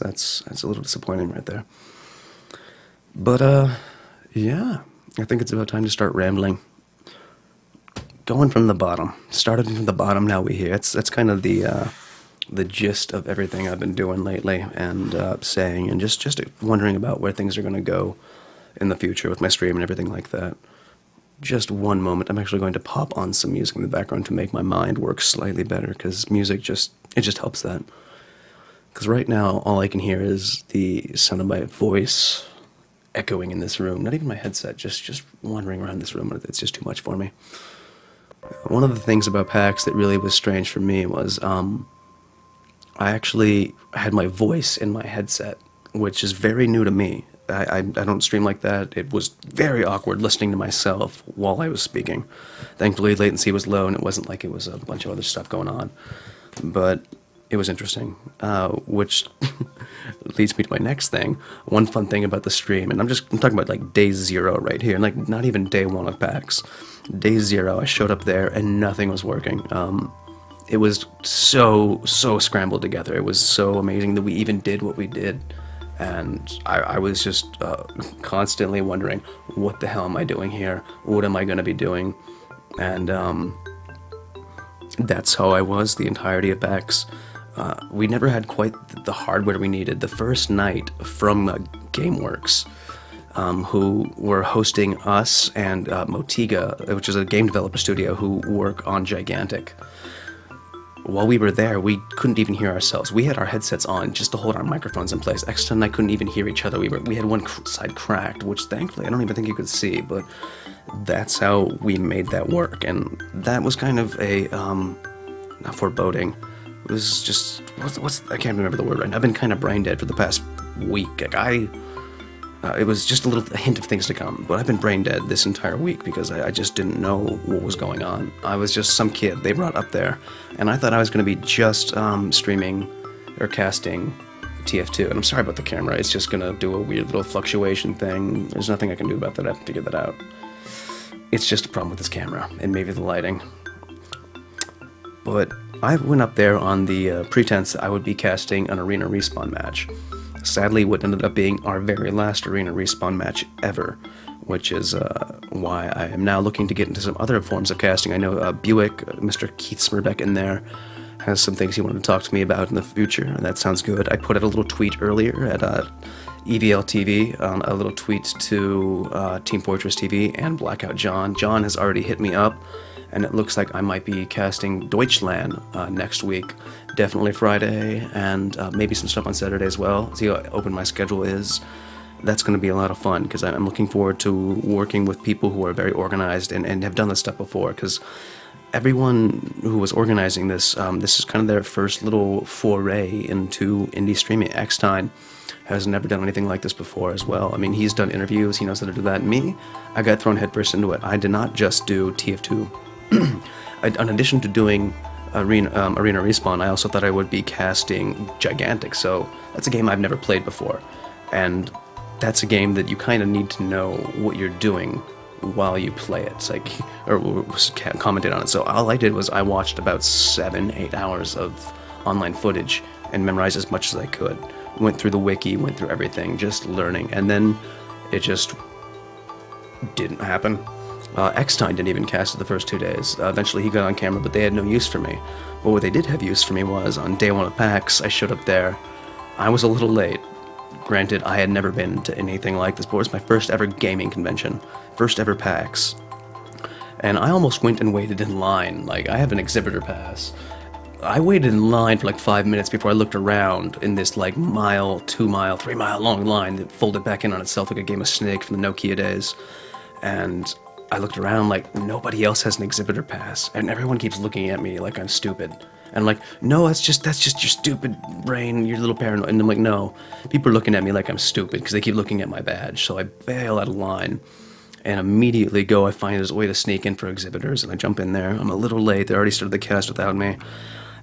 That's a little disappointing right there. But yeah, I think it's about time to start rambling. Going from the bottom, started from the bottom. Now we're here. That's kind of the gist of everything I've been doing lately, and saying, and just wondering about where things are going to go in the future with my stream and everything like that. Just one moment. I'm actually going to pop on some music in the background to make my mind work slightly better, because music just helps that. Because right now, all I can hear is the sound of my voice echoing in this room. Not even my headset, just wandering around this room. It's just too much for me. One of the things about PAX that really was strange for me was I actually had my voice in my headset, which is very new to me. I don't stream like that. It was very awkward listening to myself while I was speaking. Thankfully, latency was low, and it wasn't like it was a bunch of other stuff going on. But it was interesting, which leads me to my next thing. One fun thing about the stream, and I'm talking about like day 0 right here, like not even day 1 of PAX. Day 0, I showed up there and nothing was working. It was so scrambled together. It was so amazing that we even did what we did. And I was just constantly wondering, what the hell am I doing here? What am I going to be doing? And that's how I was the entirety of PAX. We never had quite the hardware we needed. The first night from GameWorks, who were hosting us, and Motiga, which is a game developer studio who work on Gigantic. While we were there, we couldn't even hear ourselves. We had our headsets on just to hold our microphones in place. Exton and I couldn't even hear each other. We had one side cracked, which thankfully I don't even think you could see, but that's how we made that work. And that was kind of a, not foreboding. It was just, I can't remember the word right now. I've been kind of brain dead for the past week. Like it was just a hint of things to come, but I've been brain dead this entire week because I just didn't know what was going on. I was just some kid they brought up there, and I thought I was going to be just streaming or casting TF2, and I'm sorry about the camera. It's just going to do a weird little fluctuation thing. There's nothing I can do about that. I have to figure that out. It's just a problem with this camera, and maybe the lighting. But I went up there on the pretense that I would be casting an Arena Respawn match. Sadly, what ended up being our very last Arena Respawn match ever, which is why I am now looking to get into some other forms of casting. I know Buick, Mr. Keith Smirbeck in there, has some things he wanted to talk to me about in the future, and that sounds good. I put out a little tweet earlier at EVL TV, a little tweet to Team Fortress TV and Blackout John. John has already hit me up, and it looks like I might be casting Deutschland next week. Definitely Friday, and maybe some stuff on Saturday as well. See how open my schedule is. That's going to be a lot of fun, because I'm looking forward to working with people who are very organized and have done this stuff before, because everyone who was organizing this, this is kind of their first little foray into indie streaming. Exton has never done anything like this before as well. I mean, he's done interviews, he knows how to do that. Me, I got thrown headfirst into it. I did not just do TF2. In addition to doing Arena Respawn, I also thought I would be casting Gigantic, so that's a game I've never played before, and that's a game that you kind of need to know what you're doing while you play it. It's like, or commented on it. So all I did was I watched about 7-8 hours of online footage and memorized as much as I could. Went through the wiki, went through everything, just learning, and then it just didn't happen. Exton didn't even cast it the first 2 days. Eventually he got on camera, but they had no use for me. But what they did have use for me was, on day 1 of PAX, I showed up there. I was a little late. Granted, I had never been to anything like this before. It was my first ever gaming convention. First ever PAX. And I almost went and waited in line. Like, I have an exhibitor pass. I waited in line for like 5 minutes before I looked around in this like mile, 2 mile, 3 mile long line that folded back in on itself like a game of Snake from the Nokia days. And I looked around like nobody else has an exhibitor pass, and everyone keeps looking at me like I'm stupid. And I'm like, no, that's just your stupid brain, your little paranoid. And I'm like, no, people are looking at me like I'm stupid because they keep looking at my badge. So I bail out of line and immediately I find there's a way to sneak in for exhibitors, and I jump in there. I'm a little late. They already started the cast without me.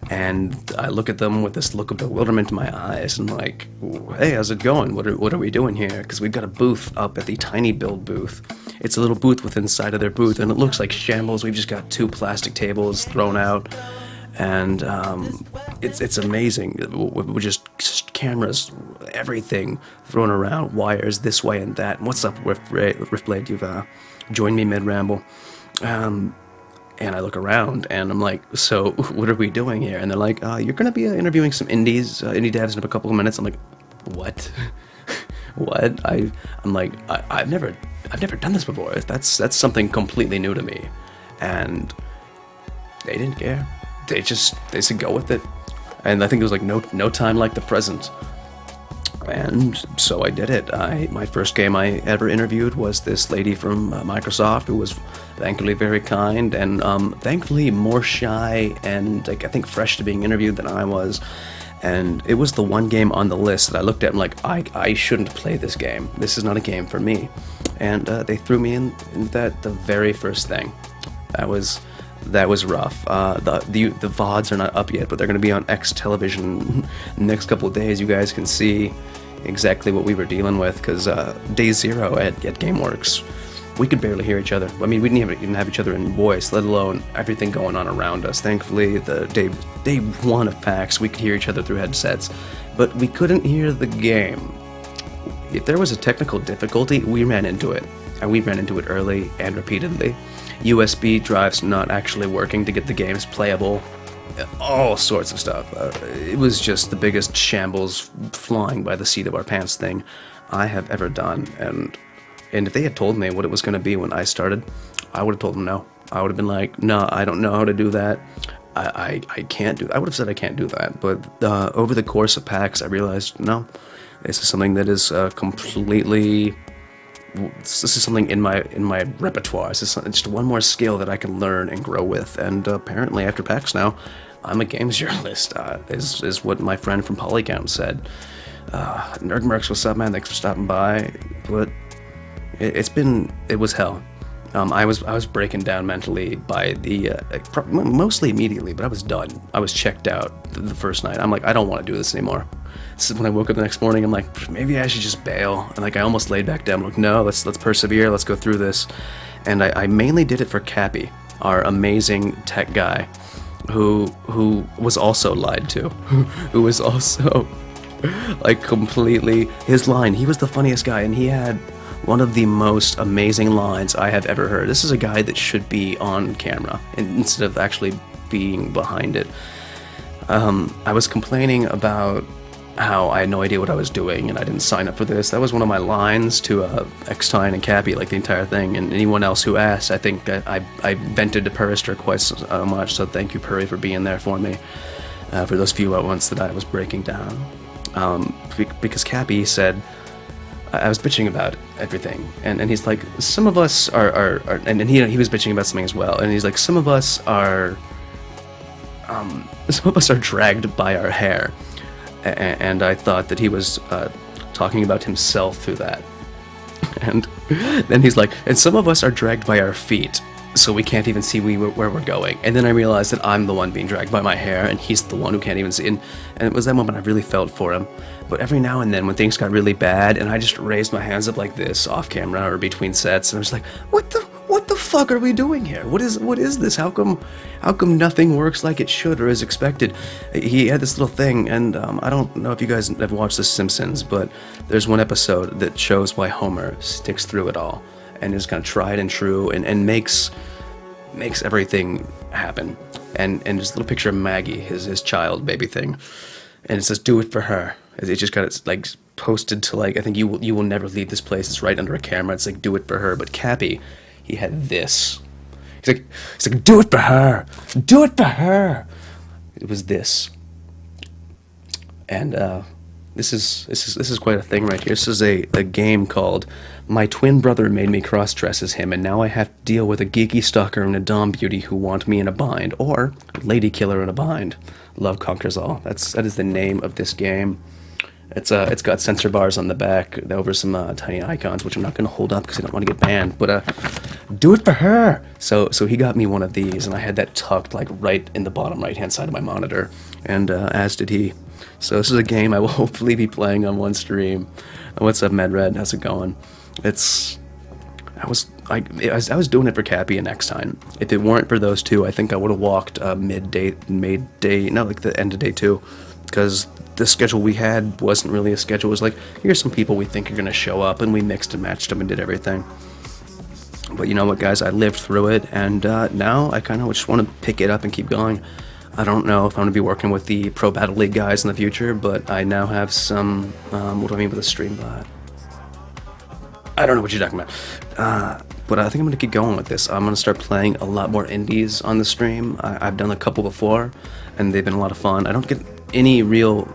And I look at them with this look of bewilderment in my eyes, and I'm like, hey, how's it going? What are we doing here? Because we've got a booth up at the Tiny Build booth. It's a little booth within inside of their booth, and it looks like shambles. We've just got 2 plastic tables thrown out, and it's amazing. With just cameras, everything thrown around, wires this way and that. And what's up, Riftblade? You've joined me mid-ramble. And I look around, and I'm like, so what are we doing here? And they're like, you're going to be interviewing some indie devs in a couple of minutes. I'm like, what? What? I'm like, I've never done this before. That's something completely new to me. And they didn't care. They said go with it. And I think it was like no time like the present. And so I did it. My first game I ever interviewed was this lady from Microsoft, who was thankfully very kind and thankfully more shy and like I think fresh to being interviewed than I was. And it was the one game on the list that I looked at and like, I shouldn't play this game. This is not a game for me. And they threw me in that the very first thing. That was rough. The VODs are not up yet, but they're going to be on X television next couple of days. You guys can see exactly what we were dealing with, because day zero at GameWorks, we could barely hear each other. I mean, we didn't even have each other in voice, let alone everything going on around us. Thankfully, the day one of PAX, we could hear each other through headsets, but we couldn't hear the game. If there was a technical difficulty, we ran into it, and we ran into it early and repeatedly. USB drives not actually working to get the games playable, all sorts of stuff. It was just the biggest shambles flying by the seat of our pants thing I have ever done. And if they had told me what it was going to be when I started, I would have told them no. I would have been like, no, I don't know how to do that. I can't do that. I would have said I can't do that. But over the course of PAX, I realized, no, this is something that is completely... This is something in my repertoire. This is just one more skill that I can learn and grow with. And apparently, after PAX now, I'm a games journalist. Is what my friend from Polycount said. Nerdmerks, what's up, man? Thanks for stopping by. But it was hell. I was breaking down mentally by the mostly immediately, but I was done. I was checked out the first night. I'm like, I don't want to do this anymore. This is when I woke up the next morning. I'm like, maybe I should just bail. And like, I almost laid back down. I'm like, no, let's persevere. Let's go through this. And I mainly did it for Cappy, our amazing tech guy, who was also lied to, who was also like completely his line. He was the funniest guy, and he had one of the most amazing lines I have ever heard. This is a guy that should be on camera instead of actually being behind it. I was complaining about how I had no idea what I was doing and I didn't sign up for this. That was one of my lines to Eckstein and Cappy, like the entire thing, and anyone else who asked. I think I vented to Purister quite so much, so thank you, Puri, for being there for me, for those few moments that I was breaking down. Because Cappy said, I was bitching about everything, and he's like, some of us are and he was bitching about something as well, and he's like, some of us are dragged by our hair. And I thought that he was talking about himself through that. And then he's like, and some of us are dragged by our feet, so we can't even see where we're going. And then I realized that I'm the one being dragged by my hair, and he's the one who can't even see. And it was that moment I really felt for him. But every now and then, when things got really bad, and I just raised my hands up like this, off camera or between sets, and I was like, what the fuck are we doing here? What is this? How come nothing works like it should or is expected? He had this little thing, and I don't know if you guys have watched The Simpsons, but there's one episode that shows why Homer sticks through it all, and is kind of tried and true, and makes everything happen. And just a little picture of Maggie, his child baby thing, and it says, "Do it for her." It just got it like posted to like, I think you will never leave this place. It's right under a camera. It's like, do it for her. But Cappy, he had this. He's like, do it for her. Do it for her. It was this. And this is quite a thing right here. This is a game called My Twin Brother Made Me Cross-Dress as Him, and Now I Have to Deal with a Geeky Stalker and a Dom Beauty Who Want Me in a Bind, or Lady Killer in a Bind. Love Conquers All. That is the name of this game. It's got censor bars on the back over some tiny icons, which I'm not going to hold up because I don't want to get banned. But do it for her. So he got me one of these, and I had that tucked like right in the bottom right-hand side of my monitor, and as did he. So this is a game I will hopefully be playing on one stream. What's up, MedRed? How's it going? I was doing it for Cappy and X-Time. If it weren't for those two, I think I would have walked like the end of day 2, because the schedule we had wasn't really a schedule. It was like, here's some people we think are going to show up, and we mixed and matched them and did everything. But you know what, guys, I lived through it, and now I kind of just want to pick it up and keep going. I don't know if I'm going to be working with the Pro Battle League guys in the future, but I now have some, what do I mean with a stream bot? I don't know what you're talking about. But I think I'm going to keep going with this. I'm going to start playing a lot more indies on the stream. I've done a couple before, and they've been a lot of fun. I don't get any real...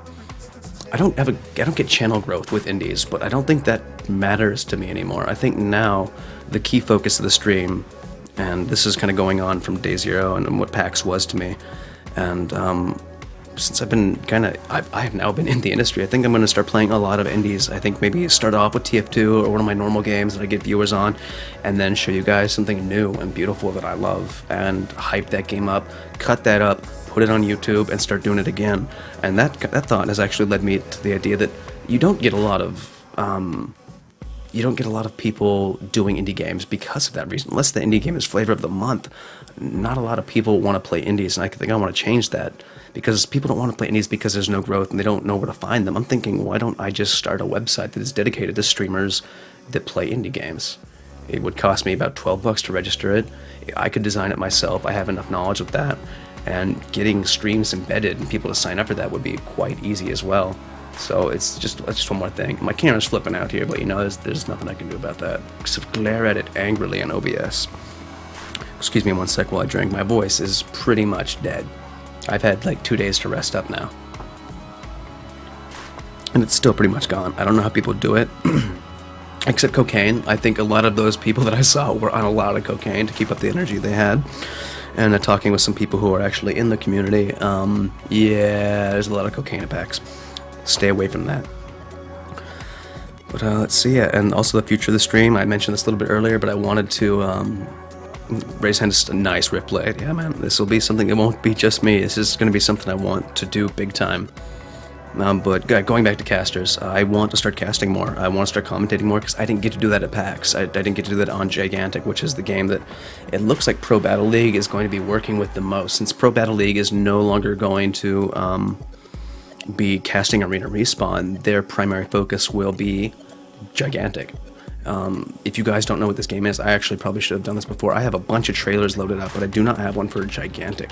I don't get channel growth with indies, but I don't think that matters to me anymore. I think now the key focus of the stream, and this is kind of going on from day 0 and what PAX was to me, and since I've been I have now been in the industry, I think I'm going to start playing a lot of indies. I think maybe start off with TF2 or one of my normal games that I get viewers on, and then show you guys something new and beautiful that I love, and hype that game up, cut that up, put it on YouTube, and start doing it again. And that thought has actually led me to the idea that you don't get a lot of people doing indie games because of that reason. Unless the indie game is flavor of the month, not a lot of people want to play indies, and I think I want to change that, because people don't want to play indies because there's no growth and they don't know where to find them. I'm thinking, why don't I just start a website that is dedicated to streamers that play indie games? It would cost me about $12 to register it. I could design it myself. I have enough knowledge of that, and getting streams embedded and people to sign up for that would be quite easy as well. So it's just one more thing. My camera's flipping out here, but you know, there's nothing I can do about that except glare at it angrily on OBS. Excuse me one sec while I drink. My voice is pretty much dead. I've had like 2 days to rest up now, and it's still pretty much gone. I don't know how people do it. Except cocaine. I think a lot of those people that I saw were on a lot of cocaine to keep up the energy they had. And talking with some people who are actually in the community, yeah, there's a lot of cocaine at PAX. Stay away from that. But let's see, yeah, and also the future of the stream. I mentioned this a little bit earlier, but I wanted to raise hand, just a nice rip blade. Yeah, man, this will be something. It won't be just me. This is going to be something I want to do big time. But going back to casters, I want to start casting more. I want to start commentating more, because I didn't get to do that at PAX. I didn't get to do that on Gigantic, which is the game that it looks like Pro Battle League is going to be working with the most. Since Pro Battle League is no longer going to be casting Arena Respawn, their primary focus will be Gigantic. If you guys don't know what this game is, I actually probably should have done this before. I have a bunch of trailers loaded up, but I do not have one for Gigantic.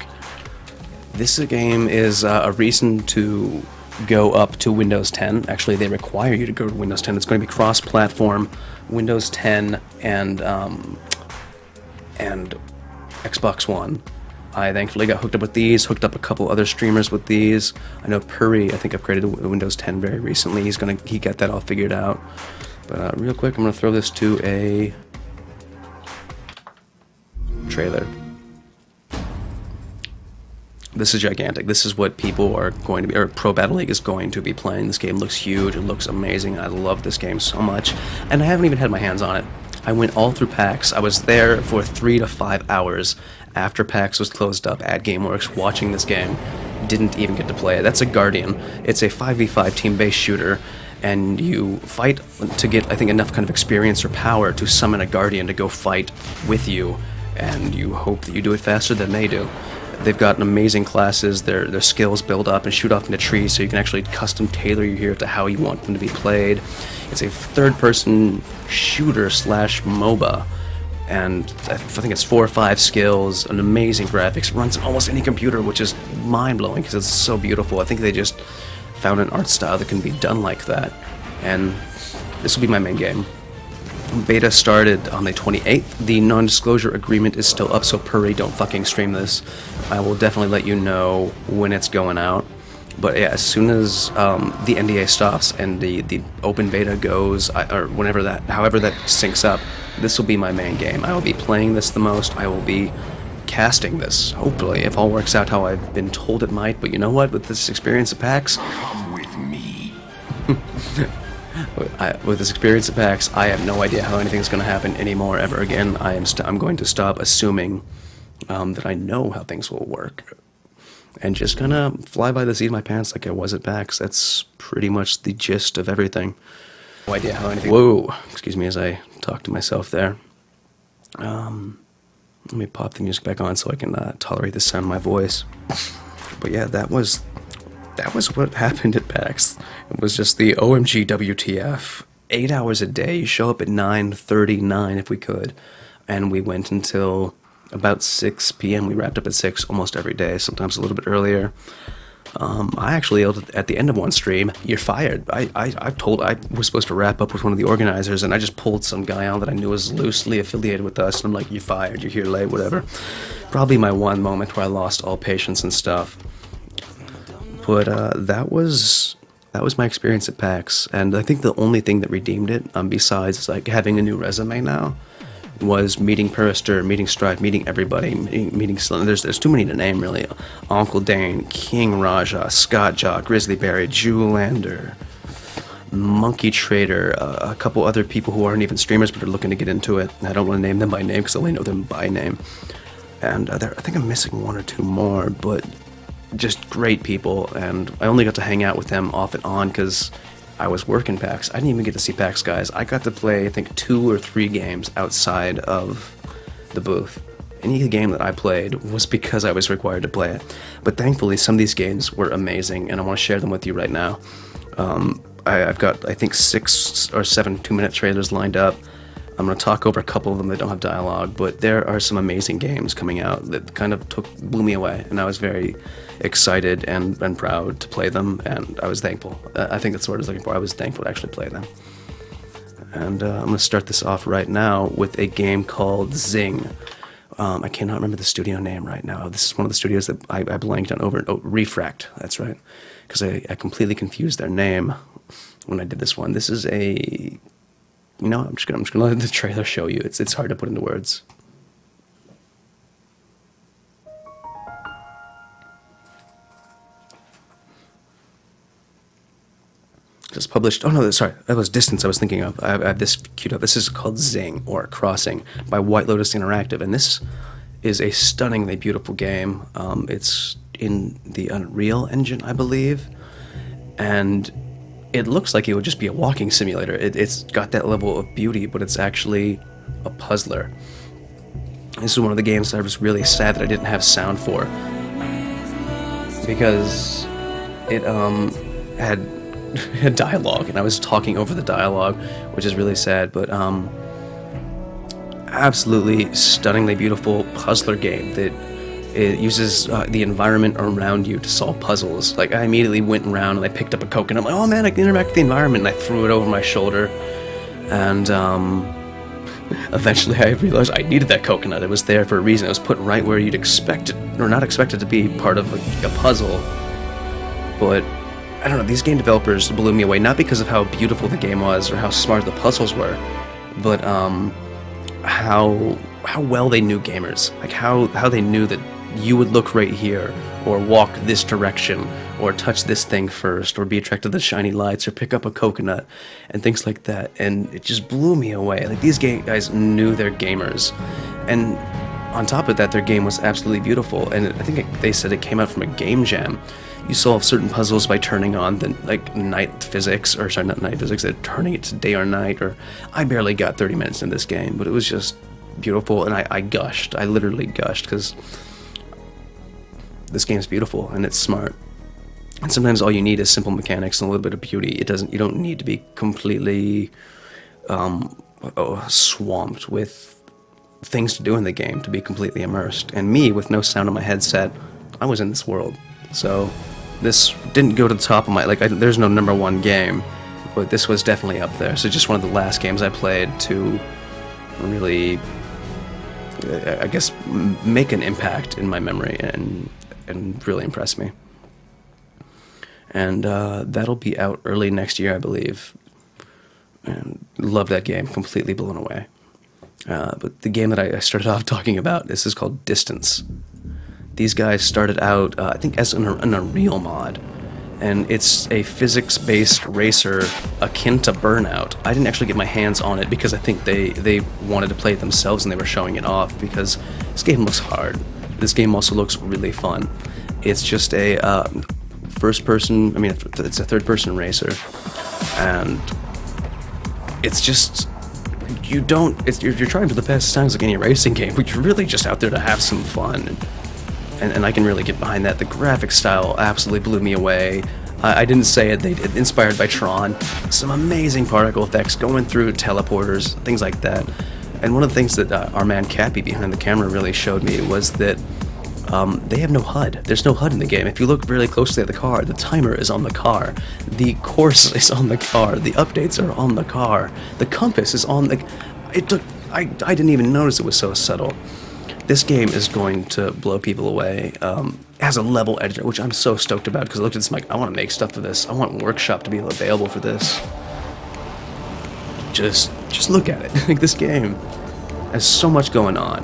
This game is a reason to go up to Windows 10. Actually, they require you to go to Windows 10. It's going to be cross-platform, Windows 10 and Xbox One. I thankfully got hooked up with these, hooked up a couple other streamers with these. I know Puri, I think, upgraded to Windows 10 very recently. He got that all figured out. But real quick, I'm going to throw this to a trailer. This is Gigantic. This is what people are going to be, or Pro Battle League is going to be playing. This game looks huge. It looks amazing. I love this game so much. And I haven't even had my hands on it. I went all through PAX. I was there for 3 to 5 hours after PAX was closed up at GameWorks watching this game. Didn't even get to play it. That's a Guardian. It's a 5v5 team-based shooter, and you fight to get, I think, enough kind of experience or power to summon a Guardian to go fight with you, and you hope that you do it faster than they do. They've got amazing classes, their skills build up and shoot off into trees, so you can actually custom tailor your hero to how you want them to be played. It's a third-person shooter slash MOBA, and I think it's 4 or 5 skills, an amazing graphics. It runs on almost any computer, which is mind-blowing because it's so beautiful. I think they just found an art style that can be done like that, and this will be my main game. Beta started on the 28th. The non-disclosure agreement is still up, so Puri, don't fucking stream this. I will definitely let you know when it's going out. But yeah, as soon as the NDA stops and the open beta goes, or whenever however that syncs up, this will be my main game. I will be playing this the most. I will be casting this, hopefully, if all works out how I've been told it might. But you know what? With this experience at PAX, come with me. With this experience at PAX, I have no idea how anything's going to happen anymore ever again. I'm going to stop assuming that I know how things will work, and just kind of fly by the seat of my pants like I was at PAX. That's pretty much the gist of everything. No idea how anything... Whoa! Excuse me as I talk to myself there. Let me pop the music back on so I can tolerate the sound of my voice. But yeah, that was what happened at PAX. It was just the OMG WTF. 8 hours a day. You show up at 9:39 if we could, and we went until about 6 p.m. We wrapped up at 6 almost every day, sometimes a little bit earlier. I actually yelled at the end of one stream, "You're fired." I was supposed to wrap up with one of the organizers, and I just pulled some guy out that I knew was loosely affiliated with us, and I'm like, "You're fired, you're here late, whatever." Probably my one moment where I lost all patience and stuff. But that was my experience at PAX, and I think the only thing that redeemed it, besides like having a new resume now, was meeting Purister, meeting Strife, meeting everybody, meeting there's too many to name really. Uncle Dane, King Raja, Scott Jock, Grizzly Berry, Jewelander, Monkey Trader, a couple other people who aren't even streamers but are looking to get into it. I don't want to name them by name because I only know them by name. And I think I'm missing one or two more, but just great people, and I only got to hang out with them off and on because I was working PAX. I didn't even get to see PAX guys. I got to play, I think, 2 or 3 games outside of the booth. Any game that I played was because I was required to play it. But thankfully, some of these games were amazing, and I want to share them with you right now. I've got, I think, 6 or 7 2-minute trailers lined up. I'm going to talk over a couple of them that don't have dialogue, but there are some amazing games coming out that kind of blew me away, and I was very excited and proud to play them, and I was thankful. I think that's what I was looking for. I was thankful to actually play them. And I'm going to start this off right now with a game called Zing. I cannot remember the studio name right now. This is one of the studios that I blanked on over. Oh, Refract, that's right. Because I completely confused their name when I did this one. This is a... You know, I'm just gonna let the trailer show you. It's hard to put into words. Just published. Oh no, sorry, that was Distance I was thinking of. I have this queued up. This is called Zing, or Crossing, by White Lotus Interactive, and this is a stunningly beautiful game. It's in the Unreal Engine, I believe, and it looks like it would just be a walking simulator. It's got that level of beauty, but it's actually a puzzler. This is one of the games that I was really sad that I didn't have sound for, because it had dialogue, and I was talking over the dialogue, which is really sad, but absolutely stunningly beautiful puzzler game that it uses the environment around you to solve puzzles. Like, I immediately went around and I picked up a coconut. I'm like, oh man, I can interact with the environment, and I threw it over my shoulder. And eventually I realized I needed that coconut. It was there for a reason. It was put right where you'd expect it, or not expect it to be part of a puzzle. But I don't know, these game developers blew me away, not because of how beautiful the game was or how smart the puzzles were, but how well they knew gamers. Like how they knew that you would look right here, or walk this direction, or touch this thing first, or be attracted to the shiny lights, or pick up a coconut, and things like that. And it just blew me away. Like, these guys knew their gamers, and on top of that, their game was absolutely beautiful. And I think they said it came out from a game jam. You solve certain puzzles by turning on the night physics, or sorry, not night physics, turning it to day or night. Or I barely got 30 minutes in this game, but it was just beautiful, and I gushed. I literally gushed, because this game's beautiful and it's smart. And sometimes all you need is simple mechanics and a little bit of beauty. You don't need to be completely swamped with things to do in the game to be completely immersed. And me, with no sound on my headset, I was in this world. So this didn't go to the top of my, there's no #1 game, but this was definitely up there. So just one of the last games I played to really, I guess, make an impact in my memory and really impress me. And that'll be out early next year, I believe. And love that game, completely blown away. But the game that I started off talking about, this is called Distance. These guys started out, I think, as an Unreal mod, and it's a physics-based racer akin to Burnout. I didn't actually get my hands on it because I think they wanted to play it themselves and they were showing it off, because this game looks hard. This game also looks really fun. It's just a first-person, I mean, it's a third-person racer, and it's just you don't, you're trying for the best times like any racing game, but you're really just out there to have some fun. And I can really get behind that. The graphic style absolutely blew me away. I didn't say it, inspired by Tron. Some amazing particle effects going through teleporters, things like that. And one of the things that our man Cappy behind the camera really showed me was that they have no HUD. There's no HUD in the game. If you look really closely at the car, the timer is on the car. The course is on the car. The updates are on the car. The compass is on the... I didn't even notice it was so subtle. This game is going to blow people away. It has a level editor, which I'm so stoked about, because I looked at this and I'm like, I want to make stuff for this. I want Workshop to be available for this. Just look at it. Like, this game has so much going on.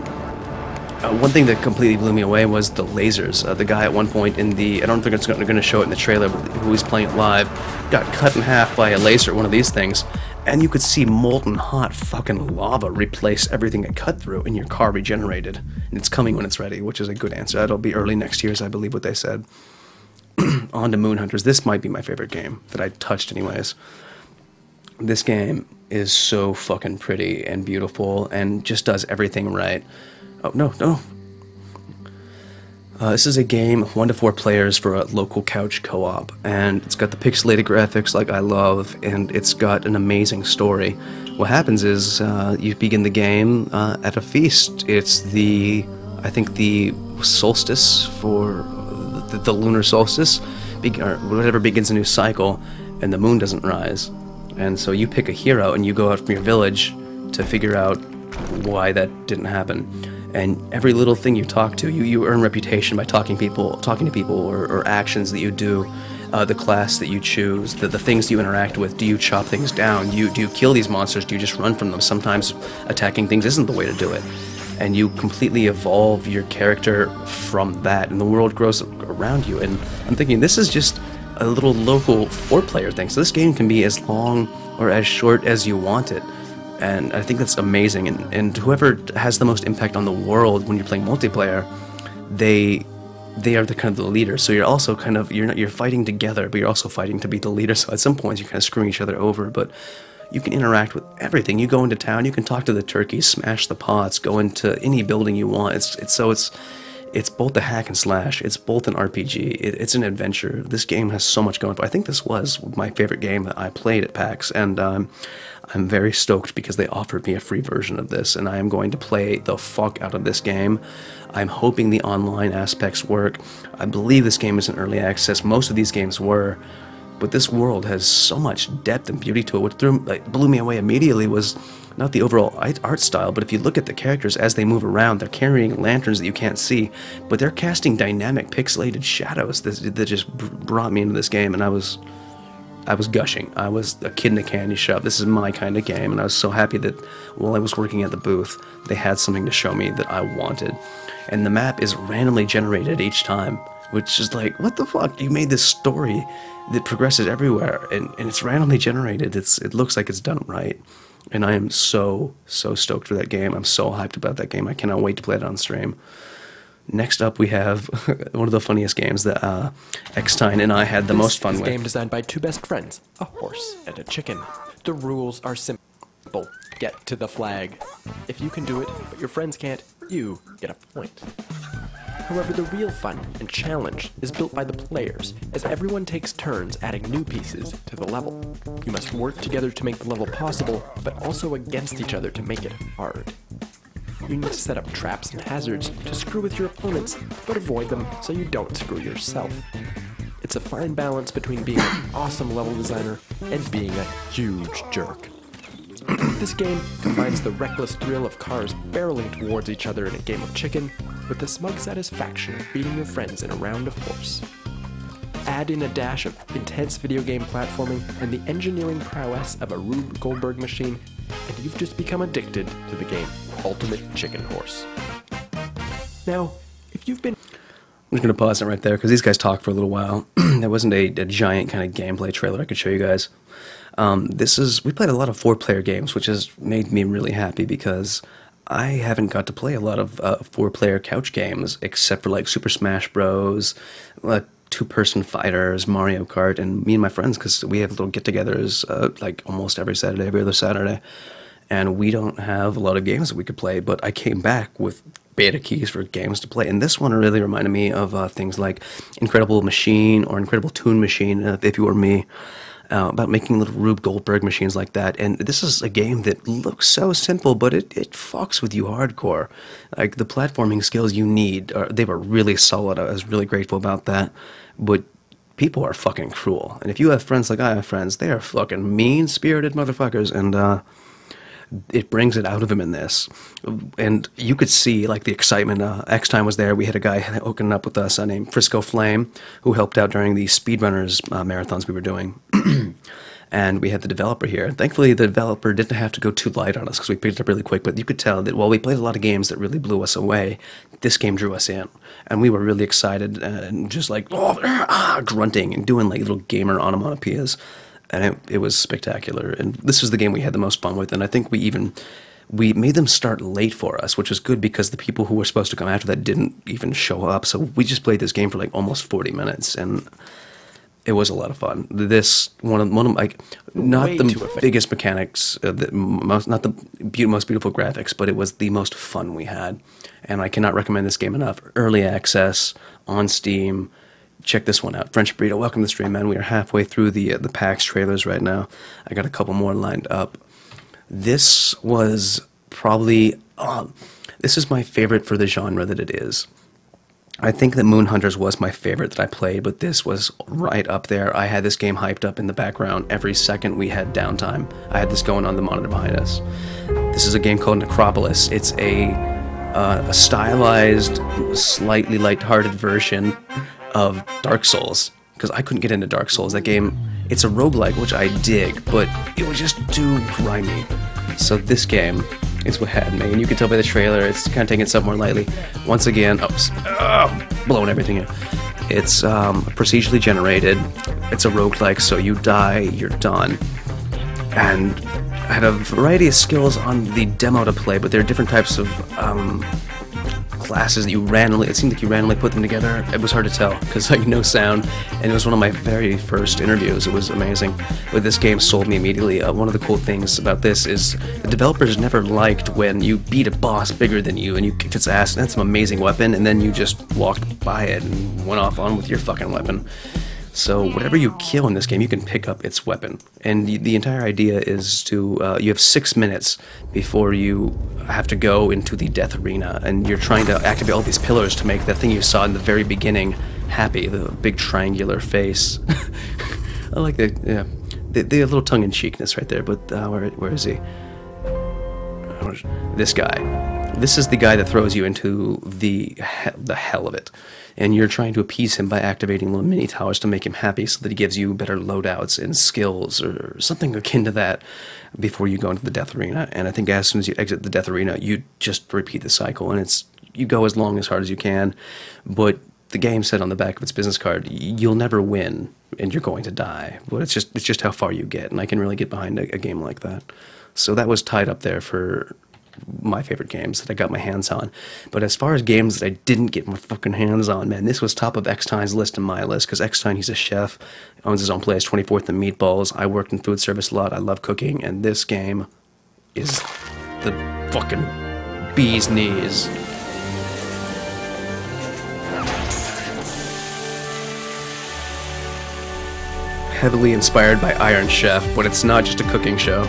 One thing that completely blew me away was the lasers. The guy at one point in the, I don't think it's going to show it in the trailer, but who was playing it live, got cut in half by a laser, one of these things, and you could see molten hot fucking lava replace everything it cut through, and your car regenerated. And it's coming when it's ready, which is a good answer. That'll be early next year, I believe what they said. On to Moon Hunters. This might be my favorite game that I touched anyways. This game is so fucking pretty and beautiful and just does everything right. Oh, no. This is a game, 1 to 4 players for a local couch co-op, and it's got the pixelated graphics like I love, and it's got an amazing story. What happens is, you begin the game at a feast. It's I think the solstice for the lunar solstice, or whatever begins a new cycle, and the moon doesn't rise. And so you pick a hero, and you go out from your village to figure out why that didn't happen. And every little thing you talk to, you earn reputation by talking to people, or actions that you do, the class that you choose, the things you interact with. Do you chop things down? Do you kill these monsters? Do you just run from them? Sometimes attacking things isn't the way to do it. And you completely evolve your character from that, and the world grows around you. And I'm thinking, this is just a little local 4-player thing. So this game can be as long or as short as you want it. And I think that's amazing, and whoever has the most impact on the world when you're playing multiplayer, they are the kind of the leader. So you're also kind of, you're fighting together, but you're also fighting to be the leader. So at some points you're kind of screwing each other over, but you can interact with everything. You go into town, you can talk to the turkeys, smash the pots, go into any building you want. It's both a hack and slash. It's both an RPG. It's an adventure. This game has so much going for it. I think this was my favorite game that I played at PAX, and I'm very stoked because they offered me a free version of this, and I am going to play the fuck out of this game. I'm hoping the online aspects work. I believe this game is in early access. Most of these games were, but this world has so much depth and beauty to it. What blew me away immediately was not the overall art style, but if you look at the characters as they move around, they're carrying lanterns that you can't see, but they're casting dynamic pixelated shadows that just brought me into this game, and I was gushing. I was a kid in a candy shop. This is my kind of game, and I was so happy that while I was working at the booth, they had something to show me that I wanted. And the map is randomly generated each time, which is like, what the fuck? You made this story that progresses everywhere, and it's randomly generated. It looks like it's done right. And I am so stoked for that game. I'm so hyped about that game. I cannot wait to play it on stream. Next up, we have one of the funniest games that Eckstein and I had the most fun with. This game designed by 2 best friends, a horse and a chicken. The rules are simple. Get to the flag. If you can do it, but your friends can't, you get a point. However, the real fun and challenge is built by the players, as everyone takes turns adding new pieces to the level. You must work together to make the level possible, but also against each other to make it hard. You need to set up traps and hazards to screw with your opponents, but avoid them so you don't screw yourself. It's a fine balance between being an awesome level designer and being a huge jerk. This game combines the reckless thrill of cars barreling towards each other in a game of chicken with the smug satisfaction of beating your friends in a round of horse. Add in a dash of intense video game platforming and the engineering prowess of a Rube Goldberg machine, and you've just become addicted to the game Ultimate Chicken Horse. Now, if you've been... I'm just going to pause it right there because these guys talked for a little while. There wasn't a giant kind of gameplay trailer I could show you guys. We played a lot of 4-player games, which has made me really happy because I haven't got to play a lot of 4-player couch games except for like Super Smash Bros, 2-person fighters, Mario Kart, and me and my friends, because we have little get-togethers like almost every Saturday, every other Saturday. and we don't have a lot of games that we could play, but I came back with beta keys for games to play, and this one really reminded me of things like Incredible Machine or Incredible Toon Machine, if you were me, about making little Rube Goldberg machines like that. And this is a game that looks so simple, but it fucks with you hardcore. Like, the platforming skills you need, they were really solid. I was really grateful about that, but people are fucking cruel. And if you have friends like I have friends, they are fucking mean-spirited motherfuckers, and it brings it out of him in this. And you could see, like, the excitement. X-Time was there. We had a guy hooking up with us named Frisco Flame, who helped out during the Speedrunners marathons we were doing. And we had the developer here. And thankfully, the developer didn't have to go too light on us because we picked it up really quick. But you could tell that while we played a lot of games that really blew us away, this game drew us in. And we were really excited and just like, grunting and doing like little gamer onomatopoeias. And it was spectacular. And this was the game we had the most fun with. And I think we made them start late for us, which was good because the people who were supposed to come after that didn't even show up. So we just played this game for like almost 40 minutes, and it was a lot of fun. This one of like, not the biggest mechanics, not the most beautiful graphics, but it was the most fun we had. And I cannot recommend this game enough. Early access on Steam. Check this one out. French Burrito, welcome to the stream, man. We are halfway through the PAX trailers right now. I got a couple more lined up. This was probably, this is my favorite for the genre that it is. I think that Moon Hunters was my favorite that I played, but this was right up there. I had this game hyped up in the background every second we had downtime. I had this going on the monitor behind us. This is a game called Necropolis. It's a stylized, slightly lighthearted version of Dark Souls, because I couldn't get into Dark Souls. That game, it's a roguelike, which I dig, but it was just too grimy. So this game is what had me, and you can tell by the trailer, it's kind of taking it somewhere lightly. Once again, blowing everything in. It's procedurally generated, it's a roguelike, so you die, you're done. And I had a variety of skills on the demo to play, but there are different types of classes that you randomly, it seemed like you randomly put them together. It was hard to tell because like no sound, and it was one of my very first interviews. It was amazing, but this game sold me immediately. One of the cool things about this is the developers never liked when you beat a boss bigger than you and you kicked its ass and had some amazing weapon, and then you just walked by it and went off on with your fucking weapon. So whatever you kill in this game, you can pick up its weapon. And the entire idea is to, you have 6 minutes before you have to go into the death arena, and you're trying to activate all these pillars to make that thing you saw in the very beginning happy, the big triangular face. I like the, yeah, the little tongue-in-cheekness right there, but where is he? This guy. This is the guy that throws you into the hell of it. And you're trying to appease him by activating little mini towers to make him happy so that he gives you better loadouts and skills or something akin to that before you go into the death arena. And I think as soon as you exit the death arena, you just repeat the cycle, and you go as long as hard as you can. But the game said on the back of its business card, you'll never win and you're going to die. But it's just how far you get, and I can really get behind a game like that. So that was tied up there for my favorite games that I got my hands on. But as far as games that I didn't get my fucking hands on, man, this was top of X-Tine's list and my list, because X-Tine, he's a chef, owns his own place, 24th and Meatballs. I worked in food service a lot. I love cooking, and this game is the fucking bee's knees. Heavily inspired by Iron Chef, but it's not just a cooking show.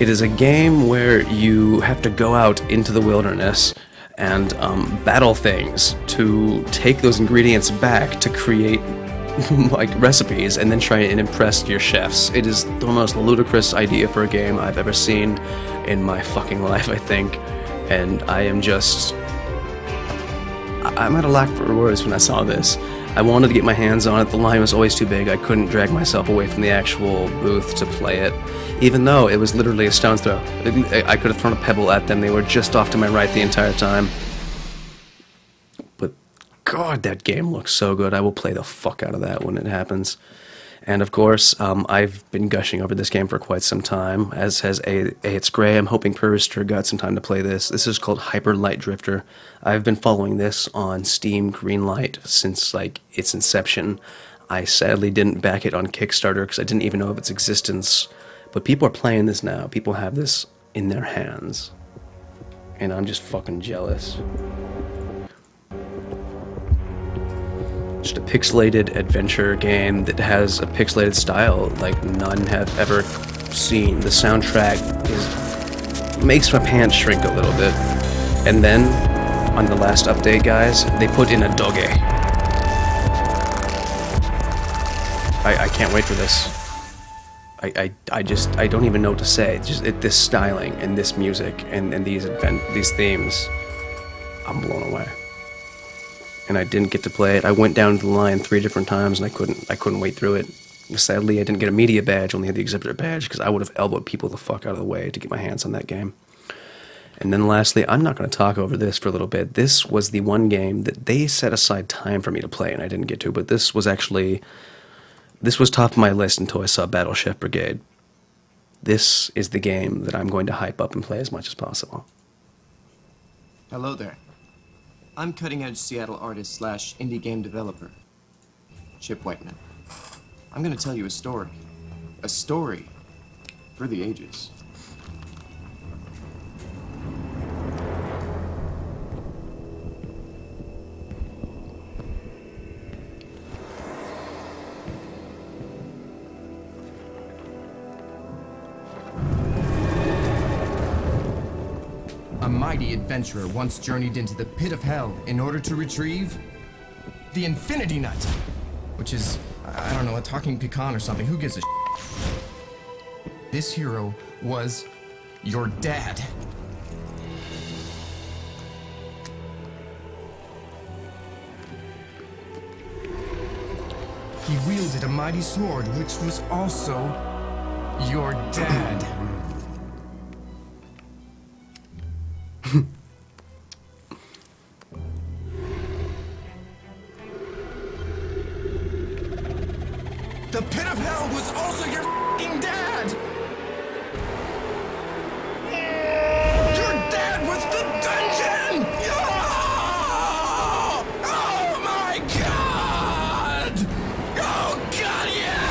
It is a game where you have to go out into the wilderness and battle things to take those ingredients back to create like recipes and then try and impress your chefs. It is the most ludicrous idea for a game I've ever seen in my fucking life, I think. And I'm at a lack for words when I saw this. I wanted to get my hands on it. The line was always too big. I couldn't drag myself away from the actual booth to play it, even though it was literally a stone's throw. I could have thrown a pebble at them. They were just off to my right the entire time. But God, that game looks so good. I will play the fuck out of that when it happens. And of course, I've been gushing over this game for quite some time, as has It's Gray. I'm hoping Purister got some time to play this. This is called Hyper Light Drifter. I've been following this on Steam Greenlight since like its inception. I sadly didn't back it on Kickstarter because I didn't even know of its existence. But people are playing this now. People have this in their hands. And I'm just fucking jealous. Just a pixelated adventure game that has a pixelated style like none have ever seen. The soundtrack makes my pants shrink a little bit. And then, on the last update, guys, they put in a doge. I can't wait for this. I don't even know what to say. Just this styling and this music and these themes, I'm blown away. And I didn't get to play it. I went down the line 3 different times and I couldn't wait through it. Sadly, I didn't get a media badge, only had the exhibitor badge, because I would have elbowed people the fuck out of the way to get my hands on that game. And then lastly, I'm not going to talk over this for a little bit. This was the one game that they set aside time for me to play and I didn't get to, but this was top of my list until I saw Battle Chef Brigade. This is the game that I'm going to hype up and play as much as possible. Hello there. I'm cutting-edge Seattle artist / indie game developer, Chip Whiteman. I'm going to tell you a story for the ages. A mighty adventurer once journeyed into the pit of hell in order to retrieve the Infinity Nut, which is, I don't know, a talking pecan or something. Who gives a This hero was your dad. He wielded a mighty sword, which was also your dad. The pit of hell was also your f***ing dad! Your dad was the dungeon! Oh, oh my god! Oh god, yeah!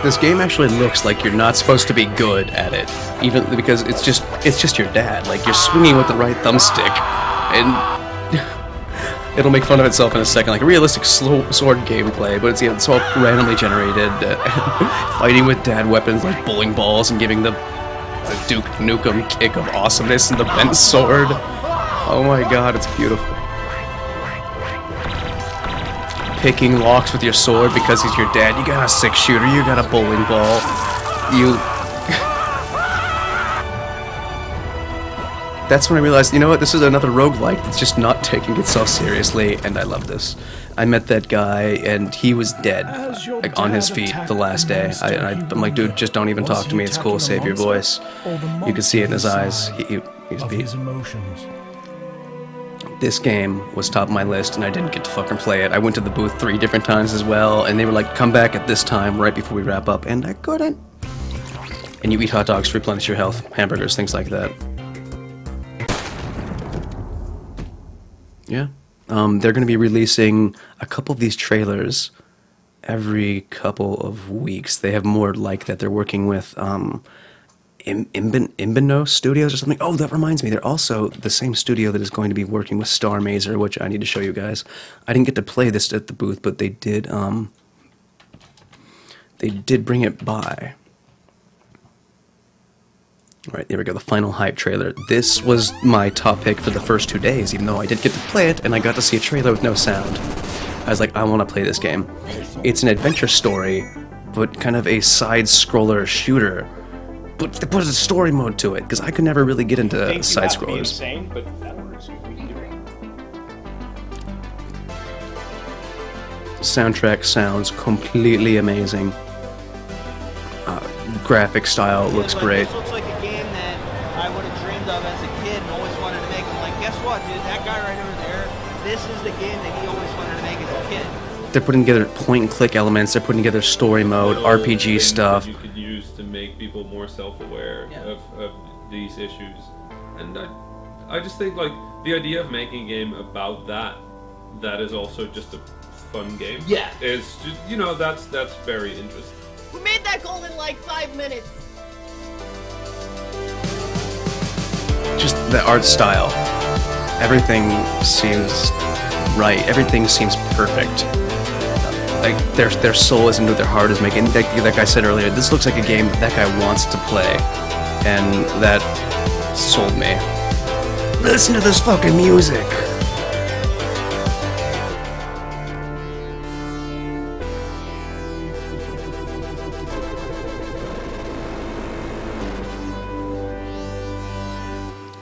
This game actually looks like you're not supposed to be good at it, even because it's just your dad. Like, you're swinging with the right thumbstick, and it'll make fun of itself in a second, like a realistic sword gameplay. But it's all randomly generated, fighting with dad weapons like bowling balls and giving the Duke Nukem kick of awesomeness and the bent sword. Oh my god, it's beautiful. Picking locks with your sword because he's your dad. You got a 6-shooter, you got a bowling ball. That's when I realized, you know what, this is another roguelike that's just not taking itself seriously, and I love this. I met that guy, and he was dead, like, on his feet the last day. I'm like, dude, just don't even talk to me, it's cool, save your voice. You could see it in his eyes, he was beat. This game was top of my list, and I didn't get to fucking play it. I went to the booth 3 different times as well, and they were like, come back at this time, right before we wrap up, and I couldn't. And you eat hot dogs to replenish your health, hamburgers, things like that. Yeah. They're going to be releasing a couple of these trailers every couple of weeks. They have more like that. They're working with Imbino Studios or something. Oh, that reminds me. They're also the same studio that is going to be working with Star Mazer, which I need to show you guys. I didn't get to play this at the booth, but they did bring it by. Alright, there we go, the final hype trailer. This was my top pick for the first 2 days, even though I did get to play it, and I got to see a trailer with no sound. I was like, I want to play this game. It's an adventure story, but kind of a side-scroller shooter. But they put a story mode to it, because I could never really get into side-scrollers. Insane, but that works. We can do it. Soundtrack sounds completely amazing. Graphic style looks great. This looks like a game that I would have dreamed of as a kid and always wanted to make. I'm like, guess what, dude? That guy right over there, this is the game that he always wanted to make as a kid. They're putting together point-and-click elements. They're putting together story mode, RPG stuff. You could use to make people more self-aware Yeah. of these issues. And I just think like the idea of making a game about that is also just a fun game. Yeah. Is just, you know, that's very interesting. We made that goal in like 5 minutes. Just the art style. Everything seems right. Everything seems perfect. Like their soul is into their heart is making. Like I said earlier, this looks like a game that guy wants to play, and that sold me. Listen to this fucking music.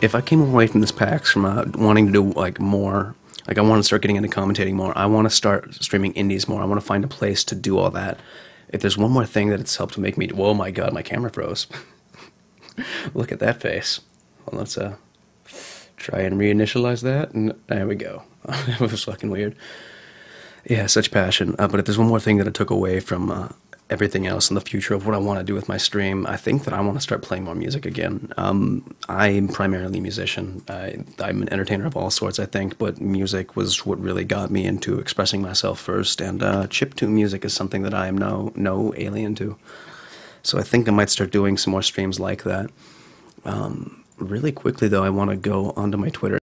If I came away from this PAX from wanting to do like more, like I want to start getting into commentating more, I want to start streaming indies more, I want to find a place to do all that. If there's one more thing that it's helped to make me, whoa my god, my camera froze. Look at that face. Well, let's try and reinitialize that, and there we go. It was fucking weird. Yeah, such passion. But if there's one more thing that I took away from everything else in the future of what I want to do with my stream, I think that I want to start playing more music again. I'm primarily a musician. I'm an entertainer of all sorts, I think, but music was what really got me into expressing myself first, and chiptune music is something that I am no alien to. So I think I might start doing some more streams like that. Really quickly, though, I want to go onto my Twitter